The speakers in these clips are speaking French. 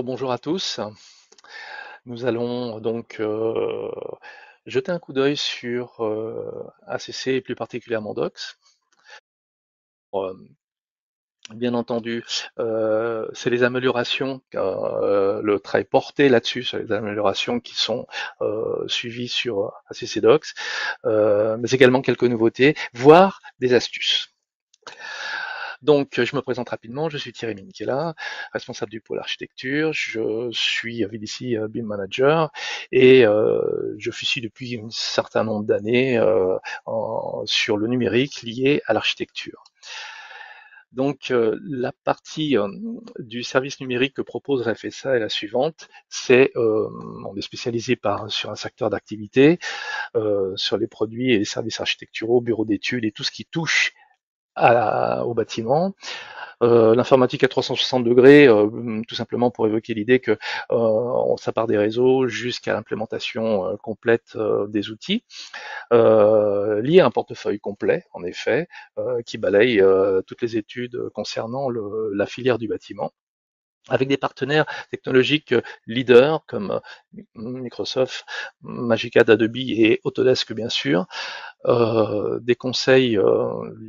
Bonjour à tous. Nous allons donc jeter un coup d'œil sur ACC et plus particulièrement Docs. Euh, Bien entendu, c'est les améliorations, le trait porté là-dessus, sur les améliorations qui sont suivies sur ACC Docs, mais également quelques nouveautés, voire des astuces. Donc, je me présente rapidement, je suis Thierry Minkiela, responsable du pôle architecture, je suis VDC BIM Manager et je suis ici depuis un certain nombre d'années sur le numérique lié à l'architecture. Donc, la partie du service numérique que propose RFSA est la suivante, on est spécialisé sur un secteur d'activité, sur les produits et les services architecturaux, bureaux d'études et tout ce qui touche au bâtiment. L'informatique à 360 degrés, tout simplement pour évoquer l'idée que ça part des réseaux jusqu'à l'implémentation complète des outils, lié à un portefeuille complet, en effet, qui balaye toutes les études concernant la filière du bâtiment, avec des partenaires technologiques leaders comme Microsoft, Magicad, Adobe et Autodesk bien sûr, des conseils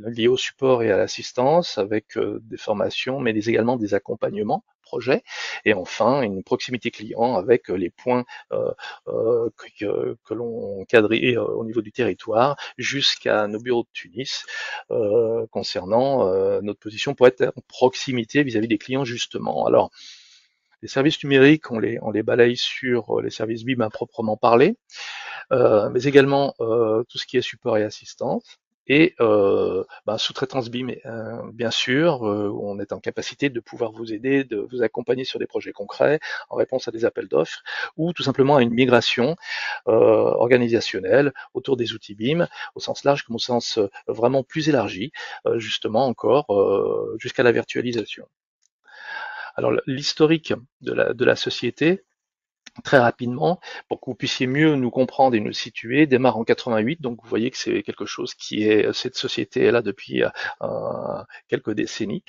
liés au support et à l'assistance avec des formations, mais également des accompagnements projets, et enfin une proximité client avec les points que l'on cadrait au niveau du territoire jusqu'à nos bureaux de Tunis concernant notre position pour être en proximité vis-à-vis des clients justement. Alors, les services numériques, on les balaye sur les services BIM à proprement parler, mais également tout ce qui est support et assistance. Et sous-traitance BIM, bien sûr, où on est en capacité de pouvoir vous aider, de vous accompagner sur des projets concrets, en réponse à des appels d'offres, ou tout simplement à une migration organisationnelle autour des outils BIM, au sens large comme au sens vraiment plus élargi, justement encore jusqu'à la virtualisation. Alors l'historique de la société, très rapidement, pour que vous puissiez mieux nous comprendre et nous situer, démarre en 88, donc vous voyez que c'est quelque chose qui est, cette société est là depuis quelques décennies,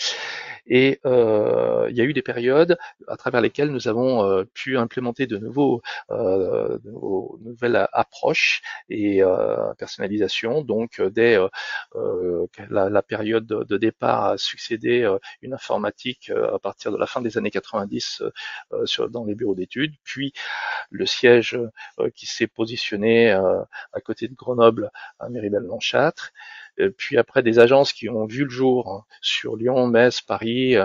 et il y a eu des périodes à travers lesquelles nous avons pu implémenter de nouvelles approches et personnalisation, donc dès la période de départ a succédé une informatique à partir de la fin des années 90 dans les bureaux d'études, puis le siège qui s'est positionné à côté de Grenoble, à Méribel-Blanchâtre. Puis après des agences qui ont vu le jour sur Lyon, Metz, Paris,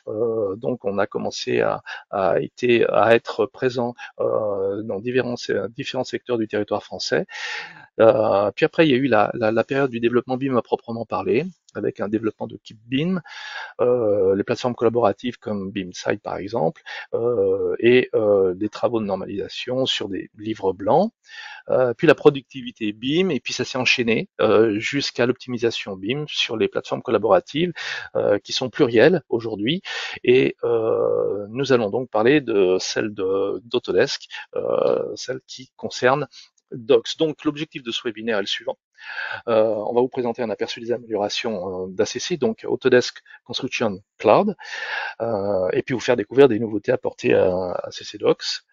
donc on a commencé à être présent dans différents secteurs du territoire français. Puis après, il y a eu la période du développement BIM à proprement parler, avec un développement de Keep BIM, les plateformes collaboratives comme BIMside par exemple, et des travaux de normalisation sur des livres blancs, puis la productivité BIM, et puis ça s'est enchaîné jusqu'à l'optimisation BIM sur les plateformes collaboratives qui sont plurielles aujourd'hui, et nous allons donc parler de celle d'Autodesk, celle qui concerne Docs. Donc l'objectif de ce webinaire est le suivant. On va vous présenter un aperçu des améliorations d'ACC, donc Autodesk Construction Cloud, et puis vous faire découvrir des nouveautés apportées à CC Docs.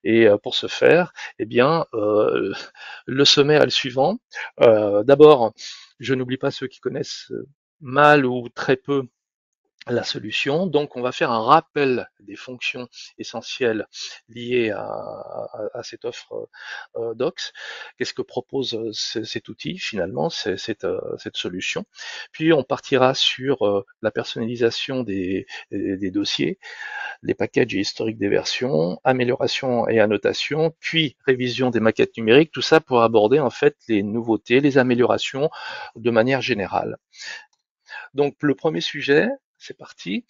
Et pour ce faire, eh bien, le sommaire est le suivant. D'abord, je n'oublie pas ceux qui connaissent mal ou très peu la solution. Donc, on va faire un rappel des fonctions essentielles liées à cette offre Docs. Qu'est-ce que propose cet outil finalement, cette solution. Puis, on partira sur la personnalisation des dossiers, les packages et historiques des versions, amélioration et annotation, puis révision des maquettes numériques, tout ça pour aborder en fait les nouveautés, les améliorations de manière générale. Donc le premier sujet, c'est parti.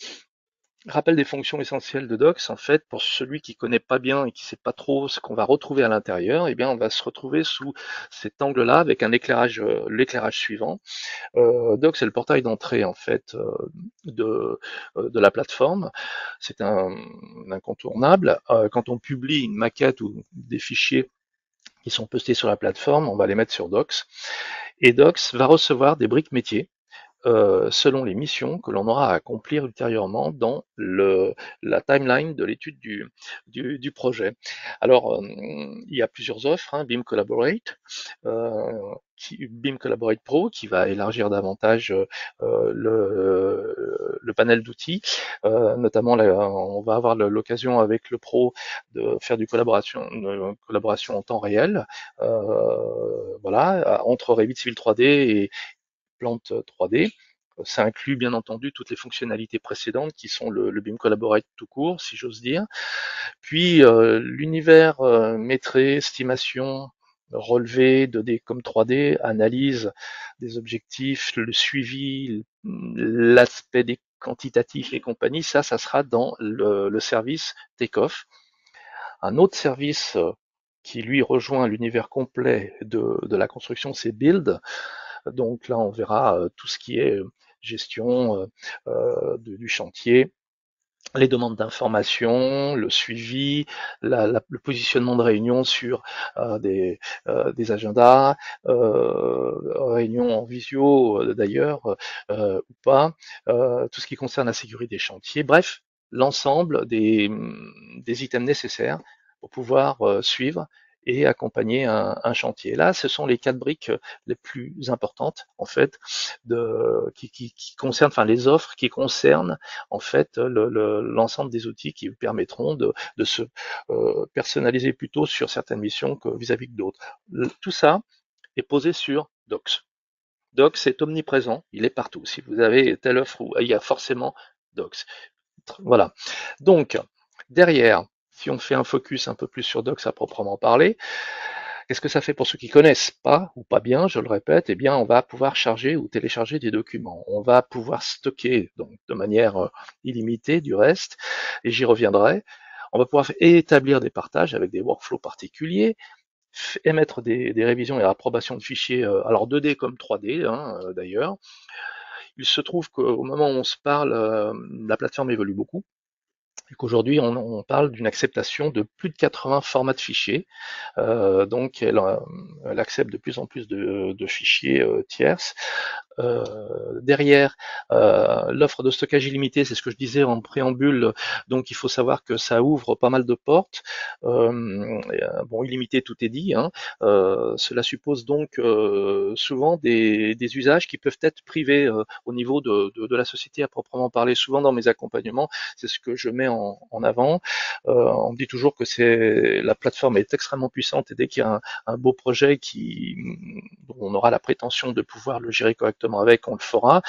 Rappel des fonctions essentielles de Docs, en fait, pour celui qui connaît pas bien et qui sait pas trop ce qu'on va retrouver à l'intérieur, eh bien, on va se retrouver sous cet angle-là avec l'éclairage suivant. Docs, c'est le portail d'entrée, en fait, de la plateforme. C'est un incontournable. Quand on publie une maquette ou des fichiers qui sont postés sur la plateforme, on va les mettre sur Docs. Et Docs va recevoir des briques métiers selon les missions que l'on aura à accomplir ultérieurement dans la timeline de l'étude du projet. Alors, il y a plusieurs offres, hein, BIM Collaborate, BIM Collaborate Pro, qui va élargir davantage le panel d'outils. Notamment, là, on va avoir l'occasion avec le Pro de faire une collaboration en temps réel, voilà, entre Revit Civil 3D et Plante 3D. Ça inclut bien entendu toutes les fonctionnalités précédentes qui sont le BIM Collaborate tout court, si j'ose dire. Puis l'univers métré, estimation, relevé 2D comme 3D, analyse des objectifs, le suivi, l'aspect des quantitatifs et compagnie, ça sera dans le service Takeoff. Un autre service qui lui rejoint l'univers complet de la construction, c'est Build. Donc là, on verra tout ce qui est gestion du chantier, les demandes d'information, le suivi, le positionnement de réunions sur des agendas, réunions en visio d'ailleurs ou pas, tout ce qui concerne la sécurité des chantiers, bref, l'ensemble des items nécessaires pour pouvoir suivre et accompagner un chantier. Là, ce sont les 4 briques les plus importantes en fait qui concernent, enfin les offres qui concernent en fait l'ensemble des outils qui vous permettront de se personnaliser plutôt sur certaines missions que vis-à-vis d'autres. Tout ça est posé sur Docs. Docs est omniprésent, il est partout. Si vous avez telle offre, il y a forcément Docs. Voilà. Donc, derrière, si on fait un focus un peu plus sur Docs à proprement parler, qu'est-ce que ça fait pour ceux qui connaissent pas ou pas bien, je le répète, eh bien on va pouvoir charger ou télécharger des documents. On va pouvoir stocker donc de manière illimitée du reste, et j'y reviendrai. On va pouvoir établir des partages avec des workflows particuliers, émettre des révisions et approbations de fichiers, alors 2D comme 3D hein, d'ailleurs. Il se trouve qu'au moment où on se parle, la plateforme évolue beaucoup et qu'aujourd'hui on parle d'une acceptation de plus de 80 formats de fichiers. Donc elle accepte de plus en plus de fichiers tierces. Derrière, l'offre de stockage illimité, c'est ce que je disais en préambule, donc il faut savoir que ça ouvre pas mal de portes. Bon, illimité, tout est dit, hein. Cela suppose donc souvent des usages qui peuvent être privés au niveau de la société à proprement parler. Souvent dans mes accompagnements, c'est ce que je mets en avant. On me dit toujours que la plateforme est extrêmement puissante et dès qu'il y a un beau projet dont on aura la prétention de pouvoir le gérer correctement avec, on le fera.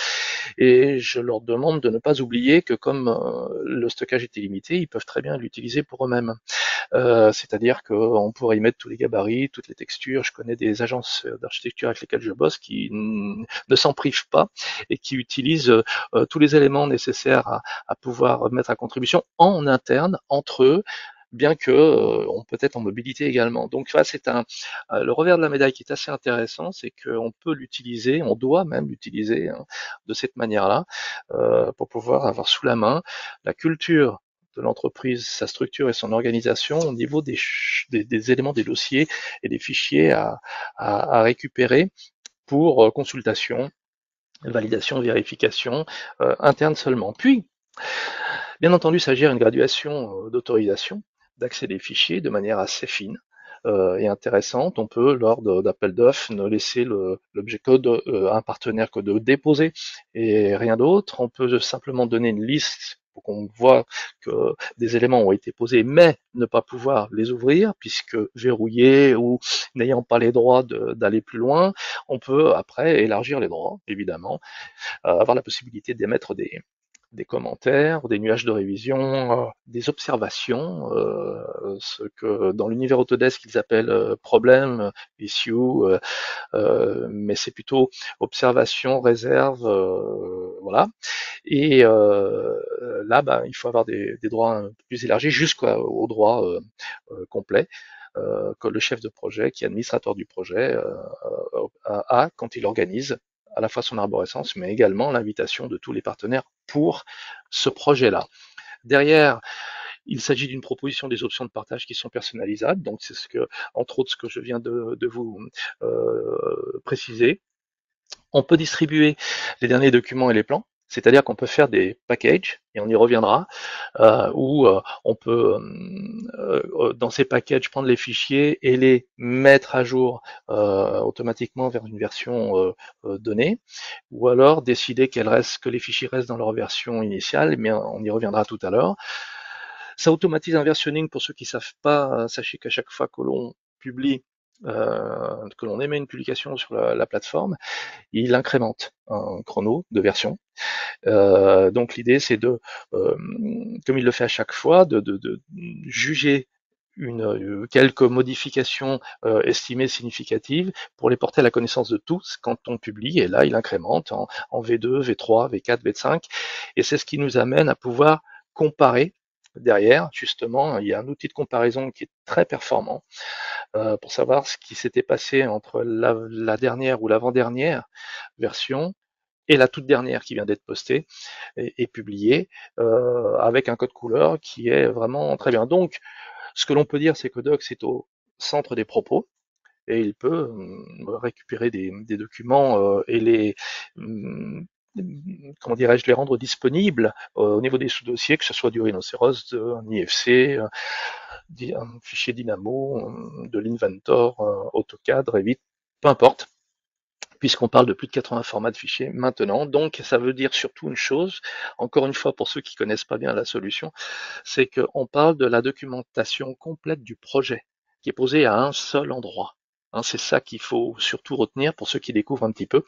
Et je leur demande de ne pas oublier que comme le stockage est illimité, ils peuvent très bien l'utiliser pour eux-mêmes. C'est-à-dire qu'on pourrait y mettre tous les gabarits, toutes les textures. Je connais des agences d'architecture avec lesquelles je bosse qui ne s'en privent pas et qui utilisent tous les éléments nécessaires à pouvoir mettre à contribution en interne, entre eux, bien que on peut être en mobilité également. Donc ça, c'est le revers de la médaille qui est assez intéressant, c'est qu'on peut l'utiliser, on doit même l'utiliser hein, de cette manière-là pour pouvoir avoir sous la main la culture de l'entreprise, sa structure et son organisation au niveau des éléments des dossiers et des fichiers à récupérer pour consultation, validation, vérification interne seulement. Puis, bien entendu, s'agir d'une graduation d'autorisation d'accès des fichiers de manière assez fine et intéressante. On peut, lors d'appels d'offres, ne laisser l'objet code à un partenaire que de déposer et rien d'autre. On peut simplement donner une liste pour qu'on voit que des éléments ont été posés, mais ne pas pouvoir les ouvrir, puisque verrouillés ou n'ayant pas les droits d'aller plus loin. On peut après élargir les droits, évidemment, avoir la possibilité d'émettre des commentaires, des nuages de révision, des observations, ce que dans l'univers Autodesk ils appellent problème, issue, mais c'est plutôt observation, réserve, voilà. Et là, bah, il faut avoir des droits un peu plus élargis jusqu'au droit complet que le chef de projet, qui est administrateur du projet, a quand il organise à la fois son arborescence, mais également l'invitation de tous les partenaires pour ce projet-là. Derrière, il s'agit d'une proposition des options de partage qui sont personnalisables, donc c'est entre autres ce que je viens de vous préciser. On peut distribuer les derniers documents et les plans, c'est-à-dire qu'on peut faire des packages, et on y reviendra, où on peut, dans ces packages, prendre les fichiers et les mettre à jour automatiquement vers une version donnée, ou alors décider que les fichiers restent dans leur version initiale, mais on y reviendra tout à l'heure. Ça automatise un versionning pour ceux qui ne savent pas. Sachez qu'à chaque fois que l'on publie, que l'on émet une publication sur la plateforme, il incrémente un chrono de version. Donc l'idée c'est comme il le fait à chaque fois, de juger quelques modifications estimées significatives pour les porter à la connaissance de tous quand on publie, et là il incrémente en V2, V3, V4, V5, et c'est ce qui nous amène à pouvoir comparer derrière. Justement, il y a un outil de comparaison qui est très performant pour savoir ce qui s'était passé entre la dernière ou l'avant-dernière version et la toute dernière qui vient d'être postée et publiée, avec un code couleur qui est vraiment très bien. Donc, ce que l'on peut dire, c'est que Docs est au centre des propos, et il peut récupérer des documents et comment dirais-je, les rendre disponibles au niveau des sous-dossiers, que ce soit du rhinocéros, un IFC, un fichier Dynamo, de l'Inventor, AutoCAD, Revit, peu importe, puisqu'on parle de plus de 80 formats de fichiers maintenant. Donc ça veut dire surtout une chose, encore une fois pour ceux qui connaissent pas bien la solution, c'est qu'on parle de la documentation complète du projet, qui est posée à un seul endroit. Hein, c'est ça qu'il faut surtout retenir pour ceux qui découvrent un petit peu.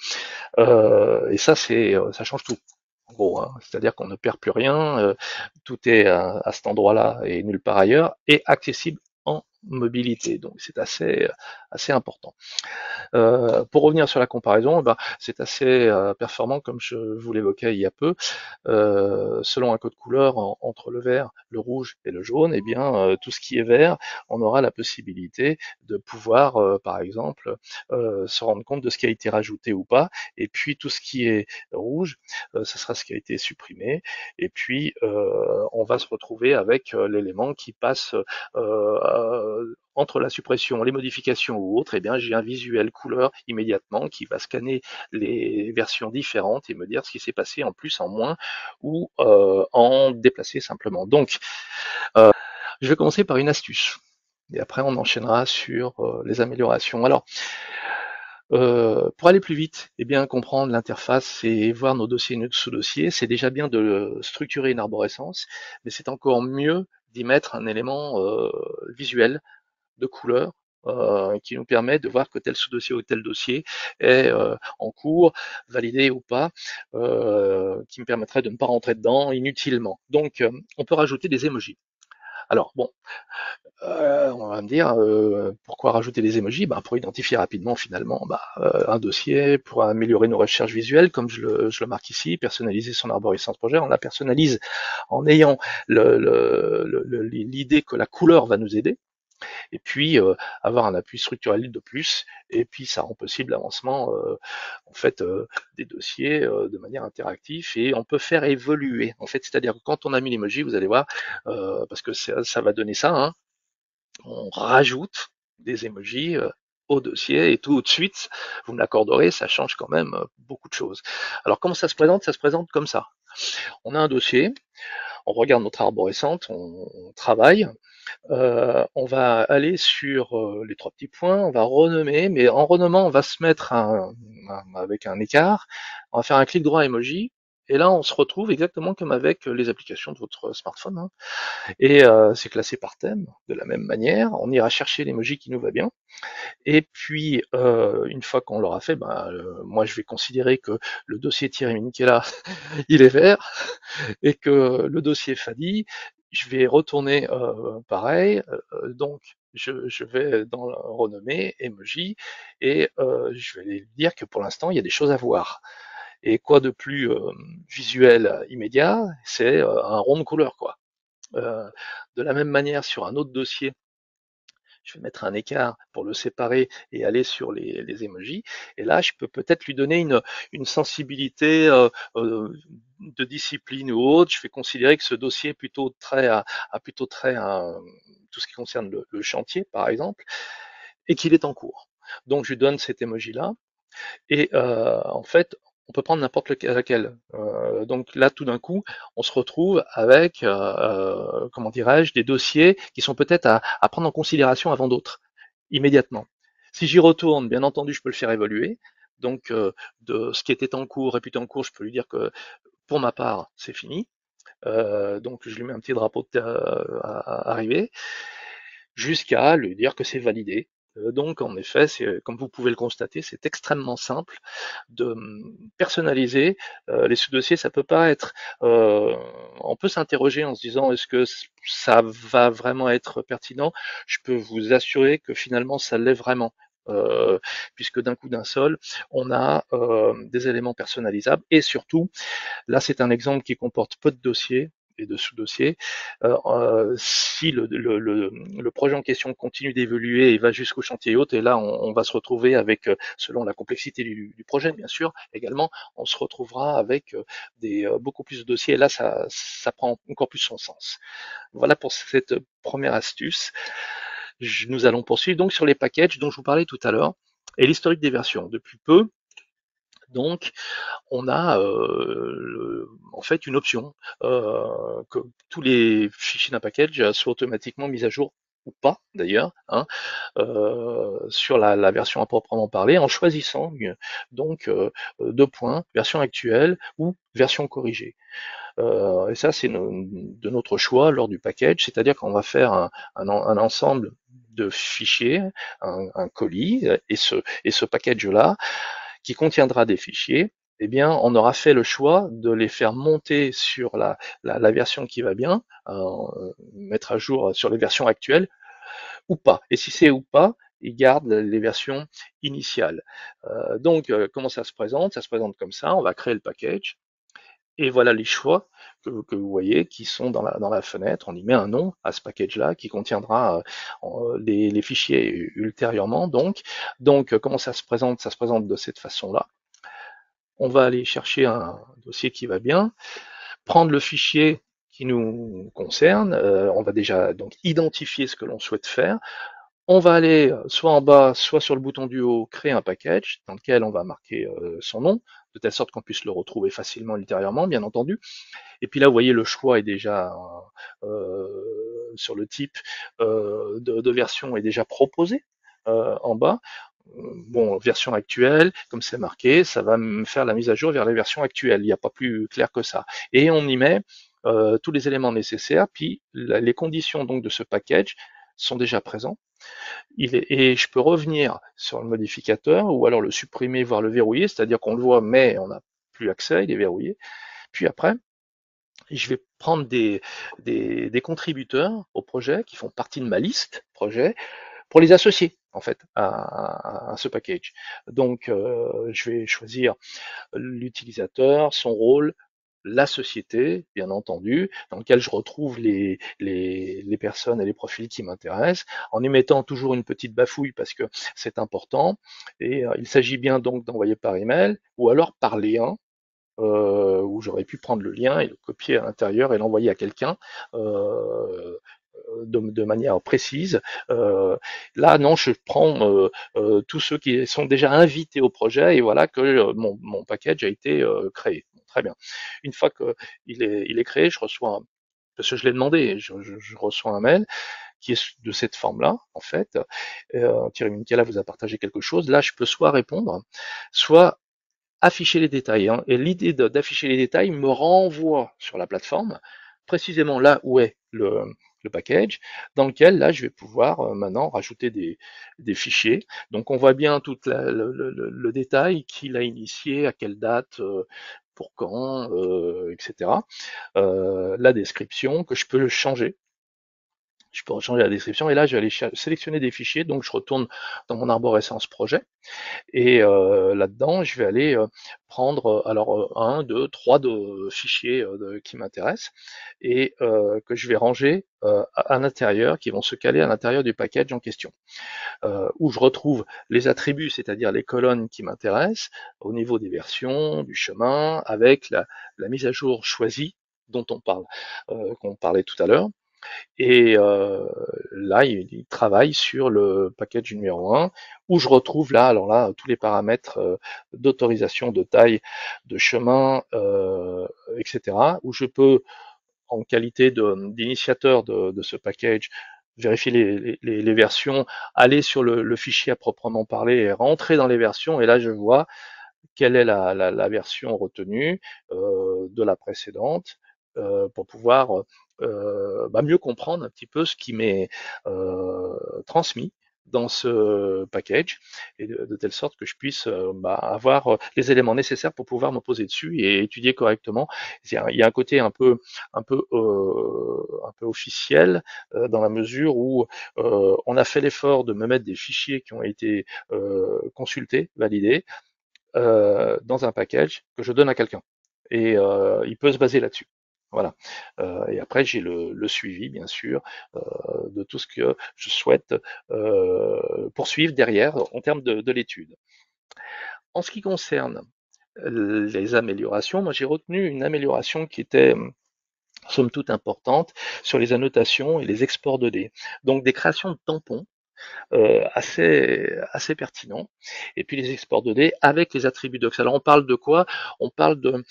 Et ça, ça change tout. En gros, hein. C'est-à-dire qu'on ne perd plus rien, tout est à cet endroit-là et nulle part ailleurs, et accessible en mobilité. Donc c'est assez important. Pour revenir sur la comparaison, ben, c'est assez performant comme je vous l'évoquais il y a peu. Selon un code couleur entre le vert, le rouge et le jaune, eh bien tout ce qui est vert, on aura la possibilité de pouvoir, par exemple, se rendre compte de ce qui a été rajouté ou pas. Et puis tout ce qui est rouge, ce sera ce qui a été supprimé. Et puis on va se retrouver avec l'élément qui passe entre la suppression, les modifications ou autres, eh bien, j'ai un visuel couleur immédiatement qui va scanner les versions différentes et me dire ce qui s'est passé en plus, en moins ou en déplacé simplement. Donc, je vais commencer par une astuce. Et après, on enchaînera sur les améliorations. Alors, pour aller plus vite et bien comprendre l'interface et voir nos dossiers et nos sous-dossiers, c'est déjà bien de structurer une arborescence, mais c'est encore mieux d'y mettre un élément visuel de couleurs qui nous permet de voir que tel sous-dossier ou tel dossier est en cours, validé ou pas, qui me permettrait de ne pas rentrer dedans inutilement. Donc, on peut rajouter des emojis. Alors, bon, on va me dire, pourquoi rajouter des emojis? Ben, pour identifier rapidement, finalement, un dossier, pour améliorer nos recherches visuelles, comme je le marque ici, personnaliser son arborescence projet. On la personnalise en ayant l'idée que la couleur va nous aider, et puis avoir un appui structurel de plus, et puis ça rend possible l'avancement en fait des dossiers de manière interactive, et on peut faire évoluer en fait, c'est-à-dire que quand on a mis l'emoji, vous allez voir, parce que ça va donner ça, hein, on rajoute des emojis au dossier, et tout de suite, vous me l'accorderez, ça change quand même beaucoup de choses. Alors comment ça se présente? Ça se présente comme ça. On a un dossier, on regarde notre arborescente, on travaille, on va aller sur les trois petits points, on va renommer, mais en renommant, on va se mettre avec un écart, on va faire un clic droit emoji, et là on se retrouve exactement comme avec les applications de votre smartphone, hein. Et c'est classé par thème, de la même manière, on ira chercher l'emoji qui nous va bien, et puis une fois qu'on l'aura fait, moi je vais considérer que le dossier Thierry Minchella, il est vert, et que le dossier Fadi, je vais retourner pareil, donc je vais dans la renommée, emoji, et je vais lui dire que pour l'instant, il y a des choses à voir. Et quoi de plus visuel immédiat, c'est un rond de couleur, quoi. Euh, de la même manière, sur un autre dossier, je vais mettre un écart pour le séparer et aller sur les emojis. Et là, je peux peut-être lui donner une sensibilité de discipline ou autre. Je vais considérer que ce dossier est plutôt plutôt trait à tout ce qui concerne le chantier, par exemple, et qu'il est en cours. Donc, je lui donne cet emoji-là. Et en fait, on peut prendre n'importe laquelle. Donc là, tout d'un coup, on se retrouve avec, comment dirais-je, des dossiers qui sont peut-être à prendre en considération avant d'autres, immédiatement. Si j'y retourne, bien entendu, je peux le faire évoluer. Donc, de ce qui était en cours, réputé en cours, je peux lui dire que pour ma part, c'est fini. Donc, je lui mets un petit drapeau à arriver jusqu'à lui dire que c'est validé. Donc, en effet, comme vous pouvez le constater, c'est extrêmement simple de personnaliser les sous-dossiers. Ça peut pas être. On peut s'interroger en se disant est-ce que ça va vraiment être pertinent. Je peux vous assurer que finalement, ça l'est vraiment. Puisque d'un coup d'un seul, on a des éléments personnalisables et surtout là, c'est un exemple qui comporte peu de dossiers et de sous-dossiers. Si le projet en question continue d'évoluer et va jusqu'au chantier hôte, et là, on va se retrouver avec, selon la complexité du projet, bien sûr, également, on se retrouvera avec beaucoup plus de dossiers. Et là, ça prend encore plus son sens. Voilà pour cette première astuce. Nous allons poursuivre donc sur les packages dont je vous parlais tout à l'heure et l'historique des versions. Depuis peu, donc, on a en fait une option que tous les fichiers d'un package soient automatiquement mis à jour ou pas d'ailleurs, hein, sur la version à proprement parler, en choisissant donc deux points, version actuelle ou version corrigée. Et ça, c'est de notre choix lors du package, c'est-à-dire qu'on va faire un ensemble de fichiers, un colis, et ce package-là qui contiendra des fichiers, eh bien, on aura fait le choix de les faire monter sur la version qui va bien, mettre à jour sur les versions actuelles, ou pas. Et si c'est ou pas, il garde les versions initiales. Donc, comment ça se présente? Ça se présente comme ça, on va créer le package, et voilà les choix que vous voyez qui sont dans la fenêtre. On y met un nom à ce package-là qui contiendra les fichiers ultérieurement. Donc, comment ça se présente? Ça se présente de cette façon-là. On va aller chercher un dossier qui va bien, prendre le fichier qui nous concerne, on va déjà donc identifier ce que l'on souhaite faire, on va aller soit en bas, soit sur le bouton du haut, créer un package dans lequel on va marquer son nom, de telle sorte qu'on puisse le retrouver facilement ultérieurement, bien entendu. Et puis là, vous voyez, le choix est déjà sur le type de version est déjà proposé en bas. Bon, version actuelle, comme c'est marqué, ça va me faire la mise à jour vers les versions actuelles. Il n'y a pas plus clair que ça. Et on y met tous les éléments nécessaires, puis les conditions donc de ce package sont déjà présents. Et je peux revenir sur le modificateur ou alors le supprimer, voire le verrouiller, c'est-à-dire qu'on le voit, mais on n'a plus accès, il est verrouillé. Puis après, je vais prendre des contributeurs au projet qui font partie de ma liste projet pour les associer en fait à ce package. Donc je vais choisir l'utilisateur, son rôle, la société, bien entendu, dans lequel je retrouve les personnes et les profils qui m'intéressent, en émettant toujours une petite bafouille parce que c'est important. Et il s'agit bien donc d'envoyer par email ou alors par lien, où j'aurais pu prendre le lien et le copier à l'intérieur et l'envoyer à quelqu'un de manière précise. Là, non, je prends tous ceux qui sont déjà invités au projet et voilà que mon package a été créé. Bon, très bien. Une fois qu'il est créé, je reçois parce que je l'ai demandé, je reçois un mail qui est de cette forme-là, en fait. Thierry Minicala vous a partagé quelque chose. Là, je peux soit répondre, soit afficher les détails, hein. Et l'idée d'afficher les détails me renvoie sur la plateforme, précisément là où est le package, dans lequel là je vais pouvoir maintenant rajouter des fichiers. Donc on voit bien tout le détail, qui l'a initié, à quelle date, pour quand, etc. La description que je peux changer. Je peux changer la description et là je vais aller sélectionner des fichiers, donc je retourne dans mon arborescence projet. Et là-dedans, je vais aller prendre alors un, deux, trois fichiers qui m'intéressent et que je vais ranger à l'intérieur, qui vont se caler à l'intérieur du package en question, où je retrouve les attributs, c'est-à-dire les colonnes qui m'intéressent, au niveau des versions, du chemin, avec la mise à jour choisie dont on parle, qu'on parlait tout à l'heure. Et là, il travaille sur le package numéro 1, où je retrouve là, alors là, tous les paramètres d'autorisation, de taille, de chemin, etc., où je peux, en qualité d'initiateur de ce package, vérifier les versions, aller sur le fichier à proprement parler et rentrer dans les versions, et là je vois quelle est la version retenue de la précédente pour pouvoir mieux comprendre un petit peu ce qui m'est transmis dans ce package et de telle sorte que je puisse avoir les éléments nécessaires pour pouvoir me poser dessus et étudier correctement. Il y a un côté un peu officiel dans la mesure où on a fait l'effort de me mettre des fichiers qui ont été consultés, validés, dans un package que je donne à quelqu'un. Et il peut se baser là-dessus. Voilà. Et après, j'ai le suivi, bien sûr, de tout ce que je souhaite poursuivre derrière en termes de l'étude. En ce qui concerne les améliorations, moi j'ai retenu une amélioration qui était somme toute importante sur les annotations et les exports 2D. Donc des créations de tampons assez pertinent. Et puis les exports 2D avec les attributs Docs. Alors on parle de quoi? On parle de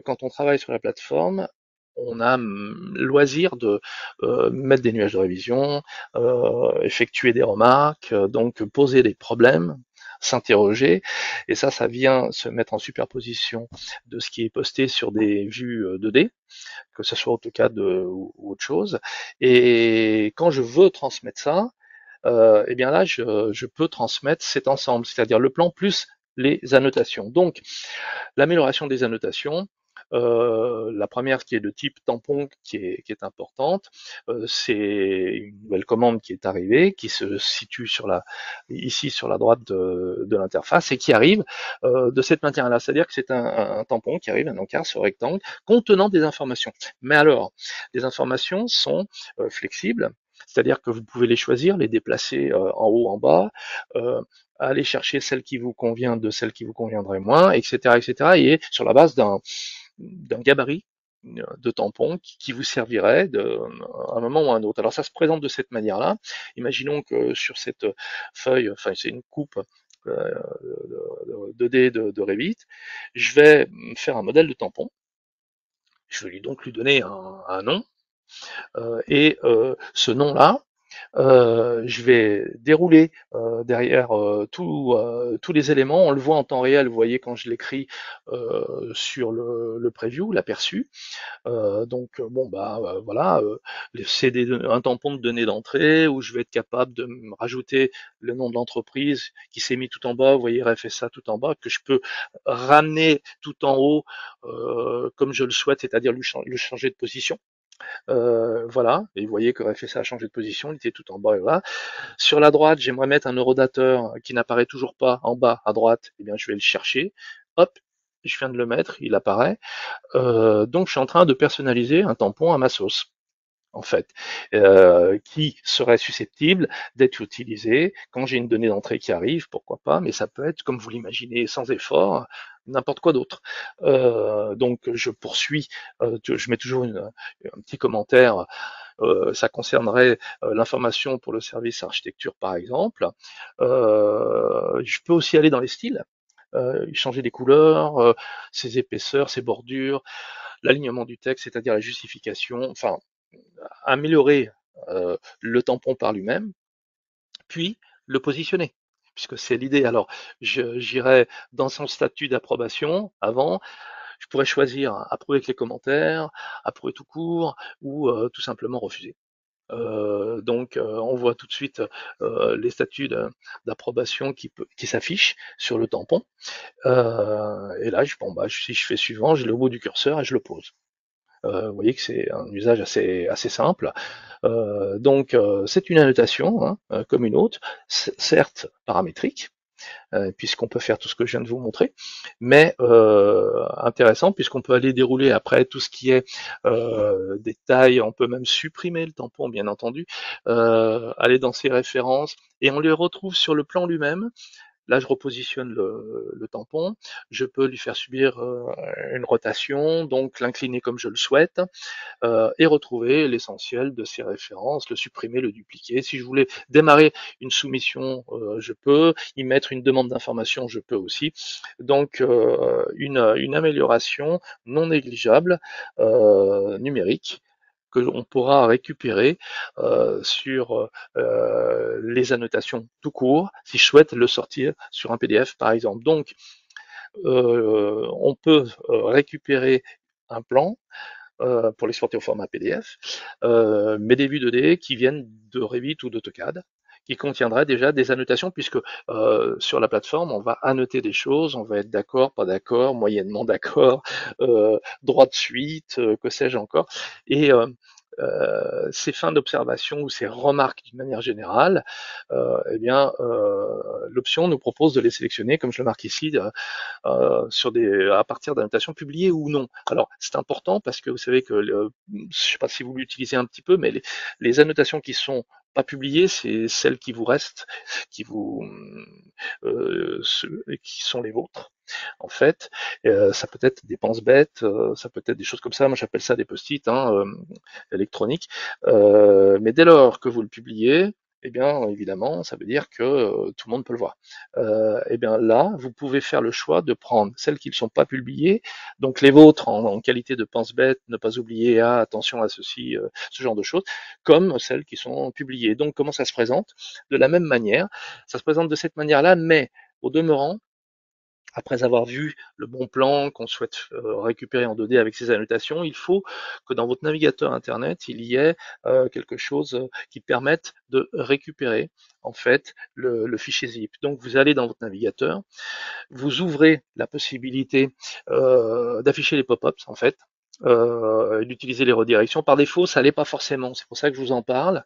quand on travaille sur la plateforme, on a loisir de mettre des nuages de révision, effectuer des remarques, donc poser des problèmes, s'interroger, et ça vient se mettre en superposition de ce qui est posté sur des vues 2D, que ce soit AutoCAD ou autre chose. Et quand je veux transmettre ça, et bien là, je peux transmettre cet ensemble, c'est-à-dire le plan plus les annotations. Donc, l'amélioration des annotations, la première qui est de type tampon qui est importante, c'est une nouvelle commande qui est arrivée, qui se situe ici sur la droite de l'interface et qui arrive de cette manière-là. C'est-à-dire que c'est un tampon qui arrive, un encart, ce rectangle, contenant des informations. Mais alors, les informations sont flexibles, c'est-à-dire que vous pouvez les choisir, les déplacer en haut, en bas, euh, aller chercher celle qui vous convient de celle qui vous conviendrait moins, etc., etc., et sur la base d'un gabarit de tampon qui vous servirait à un moment ou à un autre. Alors ça se présente de cette manière-là. Imaginons que sur cette feuille, enfin c'est une coupe 2D de Revit, je vais faire un modèle de tampon. Je vais donc lui donner un nom, et ce nom-là, je vais dérouler derrière tous les éléments. On le voit en temps réel, vous voyez quand je l'écris sur le preview, l'aperçu. Bon bah voilà, c'est un tampon de données d'entrée où je vais être capable de me rajouter le nom de l'entreprise qui s'est mis tout en bas. Vous voyez RFSA tout en bas, que je peux ramener tout en haut comme je le souhaite, c'est-à-dire le changer de position. Voilà, et vous voyez que RFSA a changé de position, il était tout en bas et voilà. Sur la droite, j'aimerais mettre un eurodateur qui n'apparaît toujours pas en bas à droite, eh bien je vais le chercher. Hop, je viens de le mettre, il apparaît. Donc je suis en train de personnaliser un tampon à ma sauce, en fait, qui serait susceptible d'être utilisé quand j'ai une donnée d'entrée qui arrive, pourquoi pas, mais ça peut être, comme vous l'imaginez, sans effort, n'importe quoi d'autre. Donc je poursuis, je mets toujours un petit commentaire, ça concernerait l'information pour le service architecture par exemple. Je peux aussi aller dans les styles, changer des couleurs, ses épaisseurs, ses bordures, l'alignement du texte, c'est-à-dire la justification, enfin améliorer le tampon par lui-même, puis le positionner, puisque c'est l'idée. Alors, j'irai dans son statut d'approbation avant, je pourrais choisir approuver avec les commentaires, approuver tout court, ou tout simplement refuser. On voit tout de suite les statuts d'approbation qui s'affichent sur le tampon. Et là, si je fais suivant, j'ai le bout du curseur et je le pose. Vous voyez que c'est un usage assez simple. C'est une annotation, hein, comme une autre, certes paramétrique, puisqu'on peut faire tout ce que je viens de vous montrer, mais intéressant puisqu'on peut aller dérouler après tout ce qui est détails, on peut même supprimer le tampon bien entendu, aller dans ses références, et on les retrouve sur le plan lui-même, là je repositionne le tampon, je peux lui faire subir une rotation, donc l'incliner comme je le souhaite, et retrouver l'essentiel de ces références, le supprimer, le dupliquer. Si je voulais démarrer une soumission, je peux, y mettre une demande d'information, je peux aussi. Donc une amélioration non négligeable numérique que l'on pourra récupérer sur les annotations tout court, si je souhaite le sortir sur un PDF par exemple. Donc on peut récupérer un plan pour l'exporter au format PDF, mais des vues 2D qui viennent de Revit ou d'AutoCAD, qui contiendraient déjà des annotations, puisque sur la plateforme, on va annoter des choses, on va être d'accord, pas d'accord, moyennement d'accord, droit de suite, que sais-je encore. Et ces fins d'observation ou ces remarques d'une manière générale, eh bien, l'option nous propose de les sélectionner, comme je le marque ici, à partir d'annotations publiées ou non. Alors c'est important parce que vous savez que, je ne sais pas si vous l'utilisez un petit peu, mais les annotations qui sont pas publiées, c'est celles qui vous restent, qui vous, qui sont les vôtres. En fait, ça peut être des penses-bêtes, ça peut être des choses comme ça. Moi, j'appelle ça des post-it électroniques. Mais dès lors que vous le publiez, eh bien, évidemment, ça veut dire que tout le monde peut le voir. Eh bien là, vous pouvez faire le choix de prendre celles qui ne sont pas publiées, donc les vôtres en qualité de pense-bête, ne pas oublier, ah, attention à ceci, ce genre de choses, comme celles qui sont publiées. Donc comment ça se présente? De la même manière, ça se présente de cette manière-là, mais au demeurant, après avoir vu le bon plan qu'on souhaite récupérer en 2D avec ces annotations, il faut que dans votre navigateur internet, il y ait quelque chose qui permette de récupérer en fait le fichier zip. Donc vous allez dans votre navigateur, vous ouvrez la possibilité d'afficher les pop-ups en fait, d'utiliser les redirections. Par défaut, ça l'est pas forcément. C'est pour ça que je vous en parle.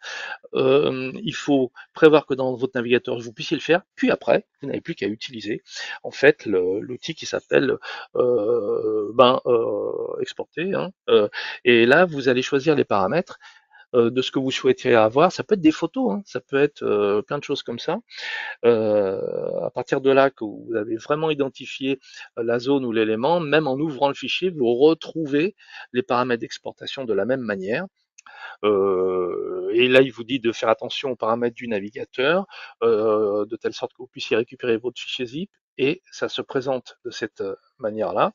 Il faut prévoir que dans votre navigateur, vous puissiez le faire, puis après, vous n'avez plus qu'à utiliser en fait l'outil qui s'appelle exporter. Hein, et là, vous allez choisir les paramètres de ce que vous souhaitez avoir. Ça peut être des photos, hein, ça peut être plein de choses comme ça. À partir de là que vous avez vraiment identifié la zone ou l'élément, même en ouvrant le fichier, vous retrouvez les paramètres d'exportation de la même manière. Et là, il vous dit de faire attention aux paramètres du navigateur, de telle sorte que vous puissiez récupérer votre fichier zip, et ça se présente de cette manière-là.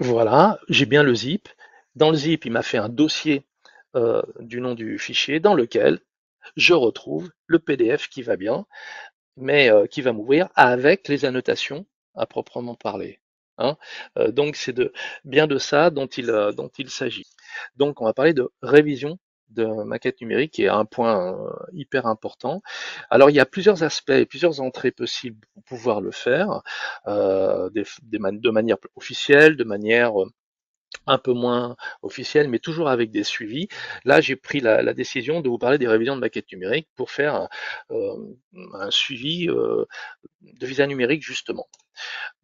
Voilà, j'ai bien le zip. Dans le zip, il m'a fait un dossier du nom du fichier dans lequel je retrouve le PDF qui va bien, mais qui va m'ouvrir avec les annotations à proprement parler. Hein. Donc c'est bien de ça dont il s'agit. Donc on va parler de révision de maquette numérique, qui est un point hyper important. Alors il y a plusieurs aspects, plusieurs entrées possibles pour pouvoir le faire, de manière officielle, de manière un peu moins officielle, mais toujours avec des suivis. Là, j'ai pris la décision de vous parler des révisions de maquette numérique pour faire euh, un suivi de visa numérique, justement.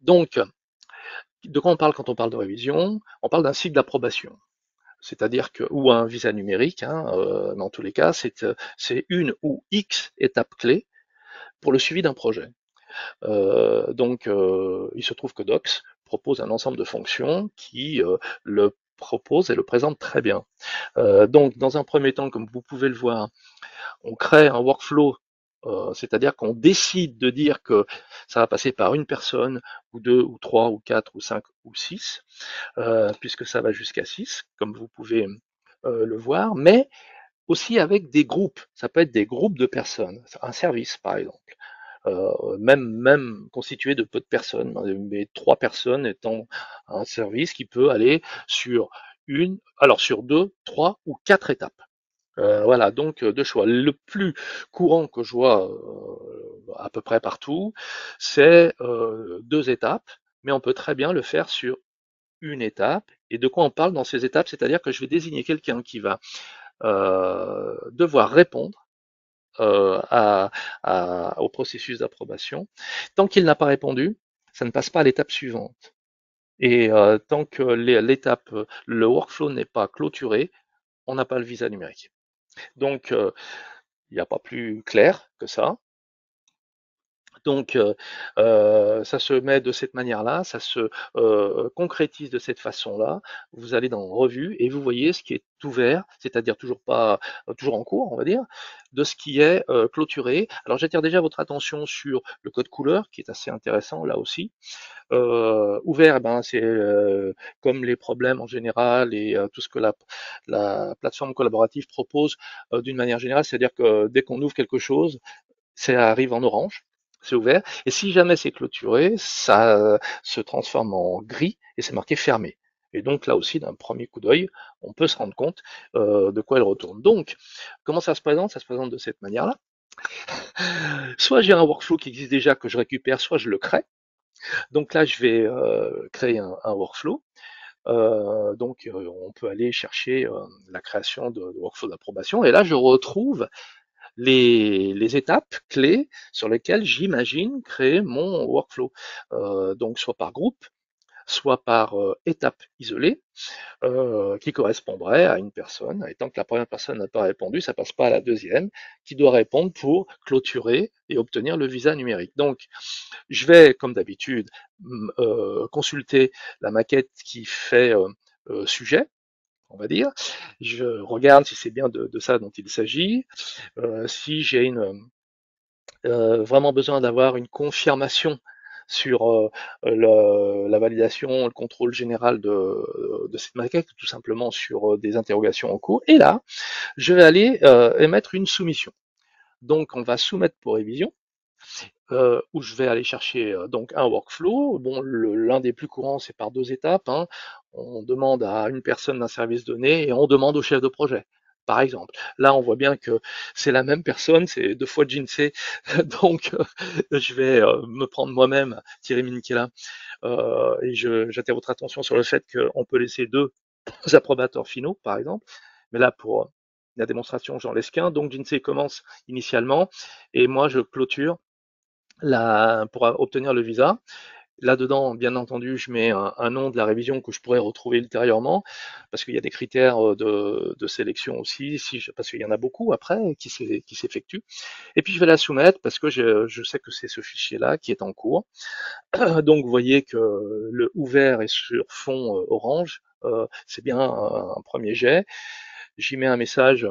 Donc, de quoi on parle quand on parle de révision? On parle d'un cycle d'approbation. C'est-à-dire que, ou un visa numérique, hein, dans tous les cas, c'est une ou X étapes clés pour le suivi d'un projet. Il se trouve que Docs propose un ensemble de fonctions qui le propose et le présente très bien. Donc, dans un premier temps, comme vous pouvez le voir, on crée un workflow, c'est-à-dire qu'on décide de dire que ça va passer par une personne, ou deux, ou trois, ou quatre, ou cinq, ou six, puisque ça va jusqu'à six, comme vous pouvez le voir, mais aussi avec des groupes. Ça peut être des groupes de personnes, un service par exemple, même constitué de peu de personnes, mais trois personnes étant un service qui peut aller sur sur deux, trois ou quatre étapes. Voilà, donc deux choix. Le plus courant que je vois à peu près partout, c'est deux étapes, mais on peut très bien le faire sur une étape. Et de quoi on parle dans ces étapes? C'est-à-dire que je vais désigner quelqu'un qui va devoir répondre au processus d'approbation. Tant qu'il n'a pas répondu, ça ne passe pas à l'étape suivante. Et tant que l'étape, le workflow n'est pas clôturé, on n'a pas le visa numérique. Donc, Il n'y a pas plus clair que ça. Donc, ça se met de cette manière-là, ça se concrétise de cette façon-là. Vous allez dans Revue et vous voyez ce qui est ouvert, c'est-à-dire toujours pas, toujours en cours, on va dire, de ce qui est clôturé. Alors, j'attire déjà votre attention sur le code couleur, qui est assez intéressant là aussi. Ouvert, eh ben, c'est comme les problèmes en général et tout ce que la plateforme collaborative propose d'une manière générale, c'est-à-dire que dès qu'on ouvre quelque chose, ça arrive en orange, c'est ouvert, et si jamais c'est clôturé, ça se transforme en gris et c'est marqué fermé. Et donc là aussi, d'un premier coup d'œil, on peut se rendre compte de quoi elle retourne. Donc, comment ça se présente? Ça se présente de cette manière-là. Soit j'ai un workflow qui existe déjà que je récupère, soit je le crée. Donc là, je vais créer un workflow. Donc, on peut aller chercher la création de workflow d'approbation. Et là, je retrouve les étapes clés sur lesquelles j'imagine créer mon workflow. Donc soit par groupe, soit par étape isolée, qui correspondrait à une personne. Et tant que la première personne n'a pas répondu, ça passe pas à la deuxième, qui doit répondre pour clôturer et obtenir le visa numérique. Donc, je vais, comme d'habitude, consulter la maquette qui fait sujet, on va dire. Je regarde si c'est bien de ça dont il s'agit. Si j'ai vraiment besoin d'avoir une confirmation sur la validation, le contrôle général de cette maquette, tout simplement sur des interrogations en cours. Et là, je vais aller émettre une soumission. Donc, on va soumettre pour révision, où je vais aller chercher donc un workflow. Bon, l'un des plus courants, c'est par deux étapes, hein. On demande à une personne d'un service donné et on demande au chef de projet. Par exemple, là, on voit bien que c'est la même personne, c'est deux fois Jinsei, donc je vais me prendre moi-même Thierry Minkela, et j'attire votre attention sur le fait qu'on peut laisser deux approbateurs finaux, par exemple, mais là, pour la démonstration, j'en laisse qu'un, donc Jinsei commence initialement, et moi, je clôture pour obtenir le visa. Là-dedans, bien entendu, je mets un nom de la révision que je pourrais retrouver ultérieurement, parce qu'il y a des critères de sélection aussi, parce qu'il y en a beaucoup après qui s'effectuent. Et puis je vais la soumettre parce que je sais que c'est ce fichier-là qui est en cours. Donc vous voyez que le ouvert est sur fond orange, c'est bien un premier jet. J'y mets un message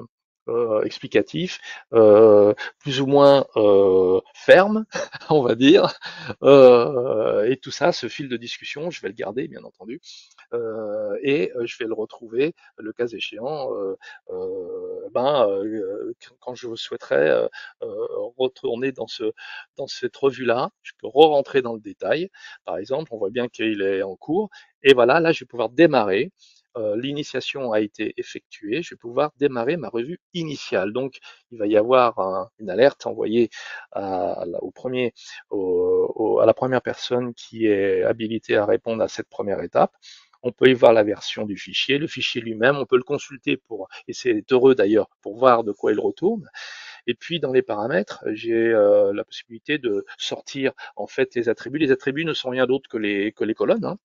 explicatif, plus ou moins ferme, on va dire, et tout ça, ce fil de discussion, je vais le garder, bien entendu, et je vais le retrouver, le cas échéant, quand je souhaiterais retourner dans cette revue-là, je peux re-rentrer dans le détail. Par exemple, on voit bien qu'il est en cours, et voilà, là, je vais pouvoir démarrer. L'initiation a été effectuée, je vais pouvoir démarrer ma revue initiale. Donc, il va y avoir une alerte envoyée au premier, à la première personne qui est habilitée à répondre à cette première étape. On peut y voir la version du fichier, le fichier lui-même, on peut le consulter et c'est heureux d'ailleurs, pour voir de quoi il retourne. Et puis dans les paramètres, j'ai la possibilité de sortir en fait les attributs. Les attributs ne sont rien d'autre que les colonnes, hein.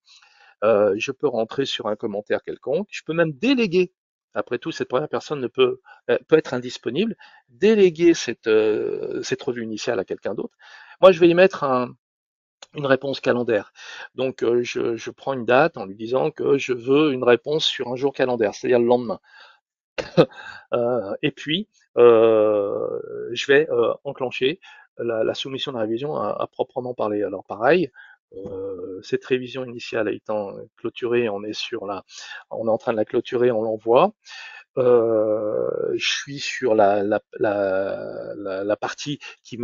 Je peux rentrer sur un commentaire quelconque. Je peux même déléguer. Après tout, cette première personne peut être indisponible. Déléguer cette revue initiale à quelqu'un d'autre. Moi, je vais y mettre une réponse calendaire. Donc, je prends une date en lui disant que je veux une réponse sur un jour calendaire, c'est-à-dire le lendemain. Et puis, je vais enclencher la soumission de révision à proprement parler. Alors pareil, cette révision initiale étant clôturée, on est en train de la clôturer, on l'envoie. Je suis sur la partie qui